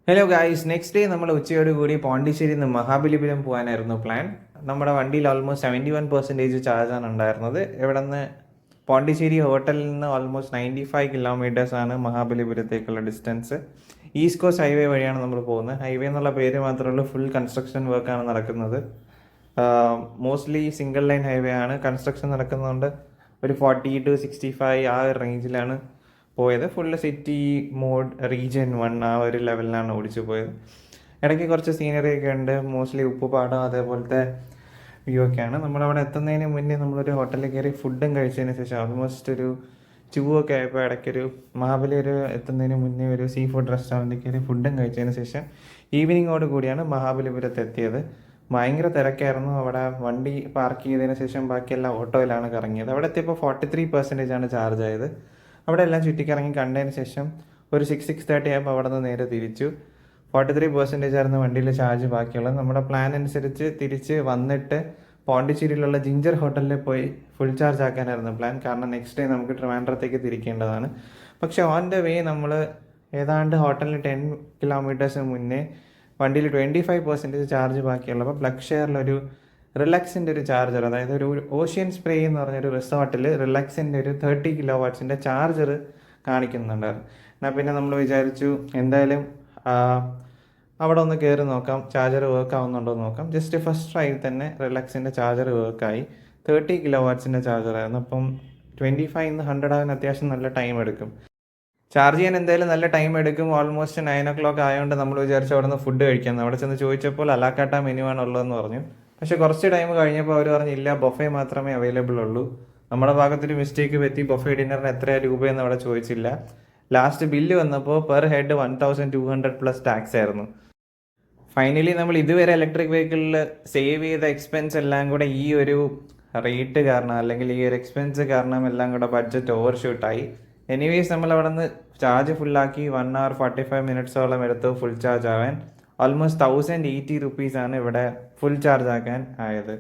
Hello guys, next day നമ്മൾ ഉച്ചയോട് കൂടി പോണ്ടിച്ചേരിയിൽ നിന്ന് മഹാബലിപുരം പോകാനായിരുന്നു പ്ലാൻ. നമ്മുടെ വണ്ടിയിൽ ഓൾമോസ്റ്റ് 71% ചാർജാണ് ഉണ്ടായിരുന്നത്. ഇവിടെ നിന്ന് പോണ്ടിച്ചേരി ഹോട്ടലിൽ നിന്ന് ഓൾമോസ്റ്റ് 95 ആണ് മഹാബലിപുരത്തേക്കുള്ള ഡിസ്റ്റൻസ്. ഈസ്റ്റ് കോസ്റ്റ് ഹൈവേ വഴിയാണ് നമ്മൾ പോകുന്നത്. ഹൈവേ എന്നുള്ള പേര് മാത്രമേ ഉള്ളൂ, ഫുൾ കൺസ്ട്രക്ഷൻ വർക്കാണ് നടക്കുന്നത്. മോസ്റ്റ്ലി സിംഗിൾ ലൈൻ ഹൈവേ ആണ്. കൺസ്ട്രക്ഷൻ നടക്കുന്നതുകൊണ്ട് ഒരു 40 to 65 ആ ഒരു റേഞ്ചിലാണ് പോയത്. ഫുള്ള് സിറ്റി മോഡ് റീജിയൻ 1 ആ ഒരു ലെവലിലാണ് ഓടിച്ചു പോയത്. ഇടയ്ക്ക് കുറച്ച് സീനറി ഒക്കെ ഉണ്ട്. മോസ്റ്റ്ലി ഉപ്പുപാടം അതേപോലത്തെ വ്യൂ ഒക്കെയാണ്. നമ്മളവിടെ എത്തുന്നതിന് മുന്നേ നമ്മളൊരു ഹോട്ടലിൽ കയറി ഫുഡും കഴിച്ചതിന് ശേഷം ഓൾമോസ്റ്റ് ഒരു 2 ഒക്കെ ആയപ്പോൾ ഇടയ്ക്കൊരു മഹാബലിപുരം എത്തുന്നതിന് മുന്നേ ഒരു സീ ഫുഡ് റെസ്റ്റോറൻറ്റിൽ കയറി ഫുഡും കഴിച്ചതിന് ശേഷം ഈവനിങ്ങോട് കൂടിയാണ് മഹാബലിപുരത്ത് എത്തിയത്. ഭയങ്കര തിരക്കായിരുന്നു. അവിടെ വണ്ടി പാർക്ക് ചെയ്തതിന് ശേഷം ബാക്കിയെല്ലാം ഓട്ടോയിലാണ് കറങ്ങിയത്. അവിടെ എത്തിയപ്പോൾ 43% ആണ് ചാർജ് ആയത്. അവിടെ എല്ലാം ചുറ്റിക്കറങ്ങി കണ്ടതിന് ശേഷം ഒരു 6-6:30 ആയപ്പോൾ അവിടെ നിന്ന് നേരെ തിരിച്ചു. 43% ആയിരുന്നു വണ്ടിയിൽ ചാർജ് ബാക്കിയുള്ളത്. നമ്മുടെ പ്ലാൻ അനുസരിച്ച് തിരിച്ച് വന്നിട്ട് പോണ്ടിച്ചേരിയിലുള്ള ജിഞ്ചർ ഹോട്ടലിൽ പോയി ഫുൾ ചാർജ് ആക്കാനായിരുന്നു പ്ലാൻ. കാരണം നെക്സ്റ്റ് ഡേ നമുക്ക് ട്രിവാൻഡ്രത്തേക്ക് തിരിക്കേണ്ടതാണ്. പക്ഷേ ഓൺ ദ വേ നമ്മൾ ഏതാണ്ട് ഹോട്ടലിന് 10 കിലോമീറ്റേഴ്സ് മുന്നേ വണ്ടിയിൽ 25% ചാർജ് ബാക്കിയുള്ളപ്പോൾ പ്ലഗ് ഷെയറിലൊരു റിലാക്സിൻ്റെ ഒരു ചാർജർ, അതായത് ഒരു ഓഷ്യൻ സ്പ്രേ എന്ന് പറഞ്ഞൊരു റിസോർട്ടിൽ റിലാക്സിൻ്റെ ഒരു 30 kW ചാർജർ കാണിക്കുന്നുണ്ടായിരുന്നു. എന്നാൽ പിന്നെ നമ്മൾ വിചാരിച്ചു എന്തായാലും അവിടെ ഒന്ന് കയറി നോക്കാം, ചാർജർ വർക്ക് ആവുന്നുണ്ടോ എന്ന് നോക്കാം. ജസ്റ്റ് ഫസ്റ്റ് ട്രൈയിൽ തന്നെ റിലാക്സിൻ്റെ ചാർജർ വർക്കായി. 30 kW ചാർജറായിരുന്നു. അപ്പം 25 100 ആകാൻ അത്യാവശ്യം നല്ല ടൈം എടുക്കും. ചാർജ് ചെയ്യാൻ എന്തായാലും നല്ല ടൈം എടുക്കും. ഓൾമോസ്റ്റ് 9 o'clock ആയതുകൊണ്ട് നമ്മൾ വിചാരിച്ചു അവിടെ നിന്ന് ഫുഡ് കഴിക്കാം. അവിടെ ചെന്ന് ചോദിച്ചപ്പോൾ അലാക്കാട്ട മെനു ആണ് ഉള്ളതെന്ന് പറഞ്ഞു. പക്ഷേ കുറച്ച് ടൈം കഴിഞ്ഞപ്പോൾ അവർ പറഞ്ഞു ഇല്ല, ബൊഫേ മാത്രമേ അവൈലബിൾ ഉള്ളൂ. നമ്മുടെ ഭാഗത്തൊരു മിസ്റ്റേക്ക് പറ്റി. ബൊഫേ ഡിന്നറിന് എത്ര രൂപയെന്ന് അവിടെ ചോദിച്ചില്ല. ലാസ്റ്റ് ബില്ല് വന്നപ്പോൾ പെർ ഹെഡ് 1200+ ടാക്സ് ആയിരുന്നു. ഫൈനലി നമ്മൾ ഇതുവരെ ഇലക്ട്രിക് വെഹിക്കിളിൽ സേവ് ചെയ്ത എക്സ്പെൻസ് എല്ലാം കൂടെ ഈ ഒരു റേറ്റ് കാരണം, അല്ലെങ്കിൽ ഈ ഒരു എക്സ്പെൻസ് കാരണം എല്ലാം കൂടെ ബഡ്ജറ്റ് ഓവർ ഷൂട്ടായി. എനിവേസ് നമ്മൾ അവിടെ നിന്ന് ചാർജ് ഫുള്ളാക്കി 1 hour 45 minutesോളം എടുത്തു ഫുൾ ചാർജ് ആവാൻ. ഓൾമോസ്റ്റ് 1080 rupees ആണ് ഇവിടെ ഫുൾ ചാർജ് ആക്കാൻ ആയത്.